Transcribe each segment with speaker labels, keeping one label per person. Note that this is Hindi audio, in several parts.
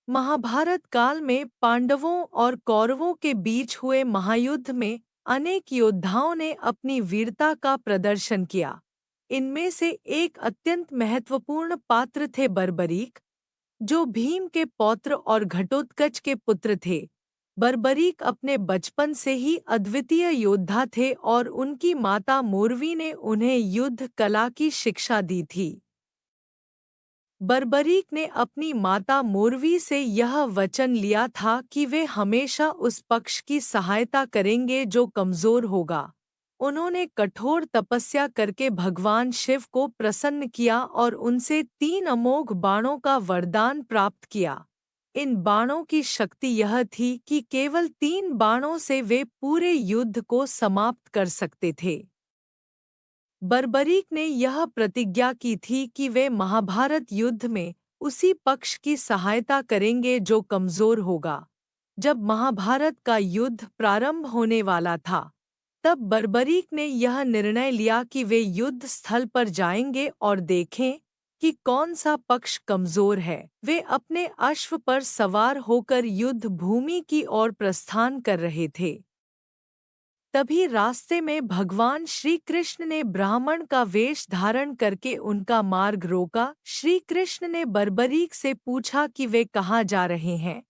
Speaker 1: महाभारत काल में पांडवों और कौरवों के बीच हुए महायुद्ध में अनेक योद्धाओं ने अपनी वीरता का प्रदर्शन किया। इनमें से एक अत्यंत महत्वपूर्ण पात्र थे बर्बरीक, जो भीम के पौत्र और घटोत्कच के पुत्र थे। बर्बरीक अपने बचपन से ही अद्वितीय योद्धा थे और उनकी माता मोरवी ने उन्हें युद्ध कला की शिक्षा दी थी। बर्बरीक ने अपनी माता मोरवी से यह वचन लिया था कि वे हमेशा उस पक्ष की सहायता करेंगे जो कमजोर होगा। उन्होंने कठोर तपस्या करके भगवान शिव को प्रसन्न किया और उनसे 3 अमोघ बाणों का वरदान प्राप्त किया। इन बाणों की शक्ति यह थी कि केवल 3 बाणों से वे पूरे युद्ध को समाप्त कर सकते थे। बर्बरीक ने यह प्रतिज्ञा की थी कि वे महाभारत युद्ध में उसी पक्ष की सहायता करेंगे जो कमजोर होगा। जब महाभारत का युद्ध प्रारंभ होने वाला था, तब बर्बरीक ने यह निर्णय लिया कि वे युद्ध स्थल पर जाएंगे और देखें कि कौन सा पक्ष कमजोर है। वे अपने अश्व पर सवार होकर युद्ध भूमि की ओर प्रस्थान कर रहे थे। तभी रास्ते में भगवान श्री कृष्ण ने ब्राह्मण का वेश धारण करके उनका मार्ग रोका। श्री कृष्ण ने बर्बरीक से पूछा कि वे कहाँ जा रहे हैं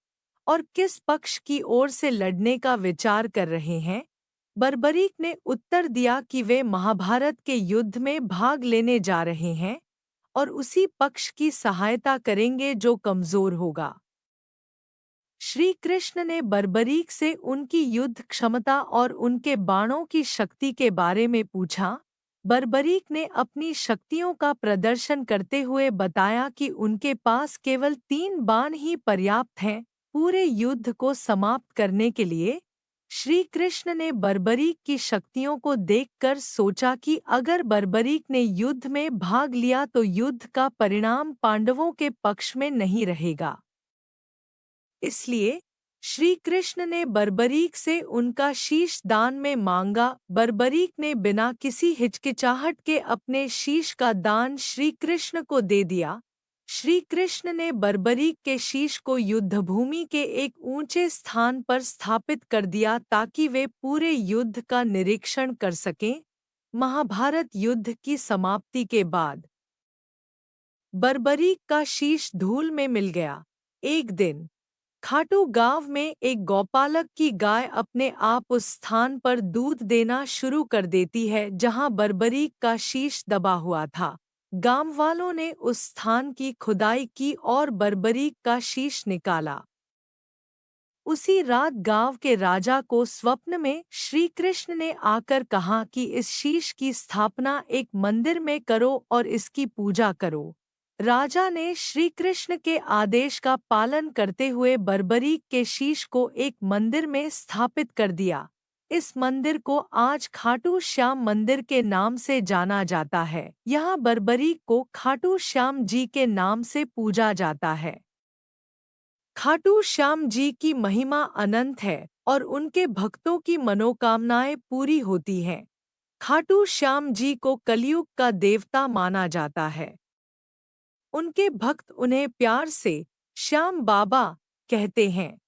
Speaker 1: और किस पक्ष की ओर से लड़ने का विचार कर रहे हैं। बर्बरीक ने उत्तर दिया कि वे महाभारत के युद्ध में भाग लेने जा रहे हैं और उसी पक्ष की सहायता करेंगे जो कमजोर होगा। श्री कृष्ण ने बर्बरीक से उनकी युद्ध क्षमता और उनके बाणों की शक्ति के बारे में पूछा। बर्बरीक ने अपनी शक्तियों का प्रदर्शन करते हुए बताया कि उनके पास केवल 3 बाण ही पर्याप्त हैं पूरे युद्ध को समाप्त करने के लिए। श्री कृष्ण ने बर्बरीक की शक्तियों को देखकर सोचा कि अगर बर्बरीक ने युद्ध में भाग लिया तो युद्ध का परिणाम पांडवों के पक्ष में नहीं रहेगा। इसलिए श्री कृष्ण ने बर्बरीक से उनका शीश दान में मांगा। बर्बरीक ने बिना किसी हिचकिचाहट के अपने शीश का दान श्री कृष्ण को दे दिया। श्री कृष्ण ने बर्बरीक के शीश को युद्धभूमि के एक ऊंचे स्थान पर स्थापित कर दिया ताकि वे पूरे युद्ध का निरीक्षण कर सकें। महाभारत युद्ध की समाप्ति के बाद बर्बरीक का शीश धूल में मिल गया। एक दिन खाटू गांव में एक गौपालक की गाय अपने आप उस स्थान पर दूध देना शुरू कर देती है जहां बर्बरीक का शीश दबा हुआ था। गांव वालों ने उस स्थान की खुदाई की और बर्बरीक का शीश निकाला। उसी रात गांव के राजा को स्वप्न में श्री कृष्ण ने आकर कहा कि इस शीश की स्थापना एक मंदिर में करो और इसकी पूजा करो। राजा ने श्री कृष्ण के आदेश का पालन करते हुए बर्बरीक के शीश को एक मंदिर में स्थापित कर दिया। इस मंदिर को आज खाटू श्याम मंदिर के नाम से जाना जाता है। यहाँ बर्बरीक को खाटू श्याम जी के नाम से पूजा जाता है। खाटू श्याम जी की महिमा अनंत है और उनके भक्तों की मनोकामनाएं पूरी होती हैं। खाटू श्याम जी को कलयुग का देवता माना जाता है। उनके भक्त उन्हें प्यार से श्याम बाबा कहते हैं।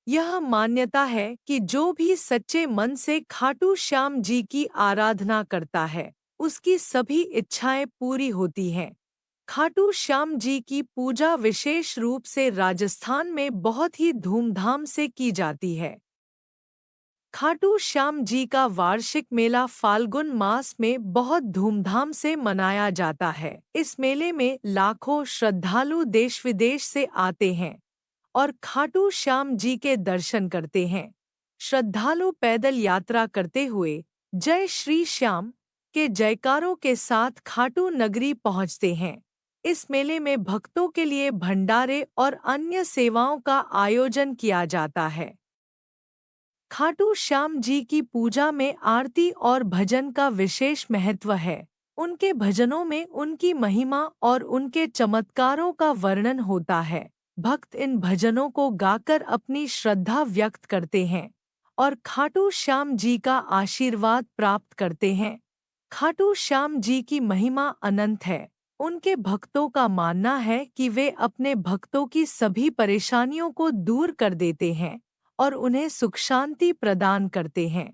Speaker 1: यह मान्यता है कि जो भी सच्चे मन से खाटू श्याम जी की आराधना करता है, उसकी सभी इच्छाएं पूरी होती हैं। खाटू श्याम जी की पूजा विशेष रूप से राजस्थान में बहुत ही धूमधाम से की जाती है। खाटू श्याम जी का वार्षिक मेला फाल्गुन मास में बहुत धूमधाम से मनाया जाता है। इस मेले में लाखों श्रद्धालु देश विदेश से आते हैं और खाटू श्याम जी के दर्शन करते हैं। श्रद्धालु पैदल यात्रा करते हुए जय श्री श्याम के जयकारों के साथ खाटू नगरी पहुंचते हैं। इस मेले में भक्तों के लिए भंडारे और अन्य सेवाओं का आयोजन किया जाता है। खाटू श्याम जी की पूजा में आरती और भजन का विशेष महत्व है। उनके भजनों में उनकी महिमा और उनके चमत्कारों का वर्णन होता है। भक्त इन भजनों को गाकर अपनी श्रद्धा व्यक्त करते हैं और खाटू श्याम जी का आशीर्वाद प्राप्त करते हैं। खाटू श्याम जी की महिमा अनंत है। उनके भक्तों का मानना है कि वे अपने भक्तों की सभी परेशानियों को दूर कर देते हैं और उन्हें सुख शांति प्रदान करते हैं।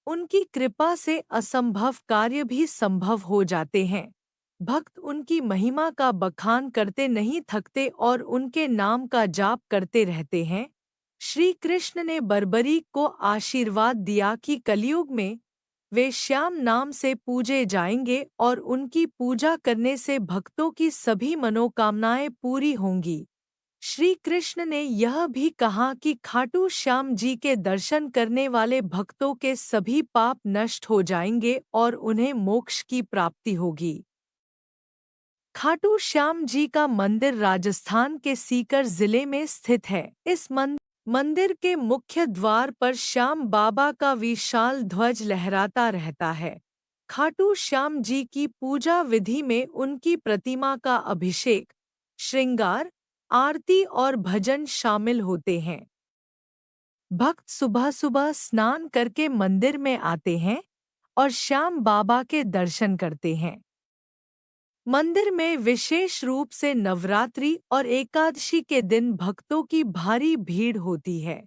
Speaker 1: उनकी कृपा से असंभव कार्य भी संभव हो जाते हैं। भक्त उनकी महिमा का बखान करते नहीं थकते और उनके नाम का जाप करते रहते हैं। श्री कृष्ण ने बर्बरीक को आशीर्वाद दिया कि कलयुग में वे श्याम नाम से पूजे जाएंगे और उनकी पूजा करने से भक्तों की सभी मनोकामनाएं पूरी होंगी। श्री कृष्ण ने यह भी कहा कि खाटू श्याम जी के दर्शन करने वाले भक्तों के सभी पाप नष्ट हो जाएंगे और उन्हें मोक्ष की प्राप्ति होगी। खाटू श्याम जी का मंदिर राजस्थान के सीकर जिले में स्थित है। इस मंदिर के मुख्य द्वार पर श्याम बाबा का विशाल ध्वज लहराता रहता है। खाटू श्याम जी की पूजा विधि में उनकी प्रतिमा का अभिषेक, श्रृंगार, आरती और भजन शामिल होते हैं। भक्त सुबह सुबह स्नान करके मंदिर में आते हैं और श्याम बाबा के दर्शन करते हैं। मंदिर में विशेष रूप से नवरात्रि और एकादशी के दिन भक्तों की भारी भीड़ होती है।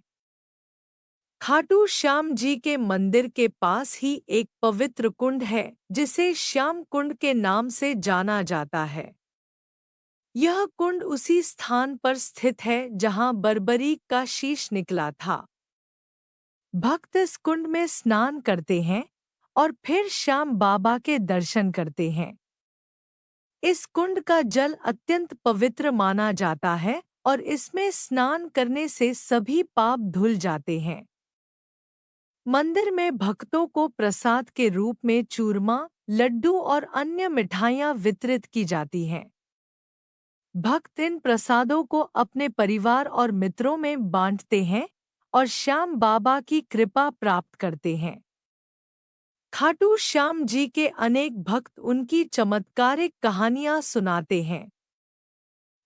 Speaker 1: खाटू श्याम जी के मंदिर के पास ही एक पवित्र कुंड है जिसे श्याम कुंड के नाम से जाना जाता है। यह कुंड उसी स्थान पर स्थित है जहां बर्बरीक का शीश निकला था। भक्त इस कुंड में स्नान करते हैं और फिर श्याम बाबा के दर्शन करते हैं। इस कुंड का जल अत्यंत पवित्र माना जाता है और इसमें स्नान करने से सभी पाप धुल जाते हैं। मंदिर में भक्तों को प्रसाद के रूप में चूरमा, लड्डू और अन्य मिठाइयाँ वितरित की जाती हैं। भक्त इन प्रसादों को अपने परिवार और मित्रों में बांटते हैं और श्याम बाबा की कृपा प्राप्त करते हैं। खाटू श्याम जी के अनेक भक्त उनकी चमत्कारिक कहानियां सुनाते हैं।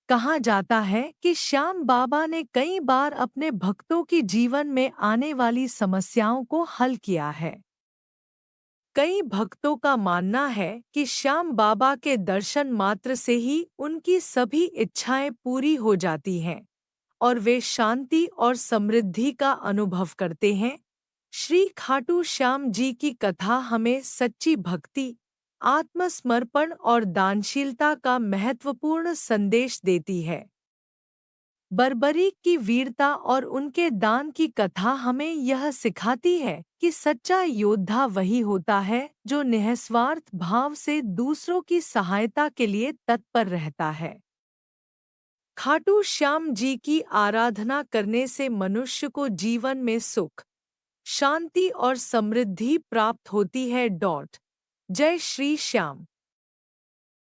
Speaker 1: कहा जाता है कि श्याम बाबा ने कई बार अपने भक्तों की जीवन में आने वाली समस्याओं को हल किया है। कई भक्तों का मानना है कि श्याम बाबा के दर्शन मात्र से ही उनकी सभी इच्छाएं पूरी हो जाती हैं और वे शांति और समृद्धि का अनुभव करते हैं। श्री खाटू श्याम जी की कथा हमें सच्ची भक्ति, आत्मसमर्पण और दानशीलता का महत्वपूर्ण संदेश देती है। बर्बरीक की वीरता और उनके दान की कथा हमें यह सिखाती है कि सच्चा योद्धा वही होता है जो निस्वार्थ भाव से दूसरों की सहायता के लिए तत्पर रहता है। खाटू श्याम जी की आराधना करने से मनुष्य को जीवन में सुख, शांति और समृद्धि प्राप्त होती है। जय श्री श्याम।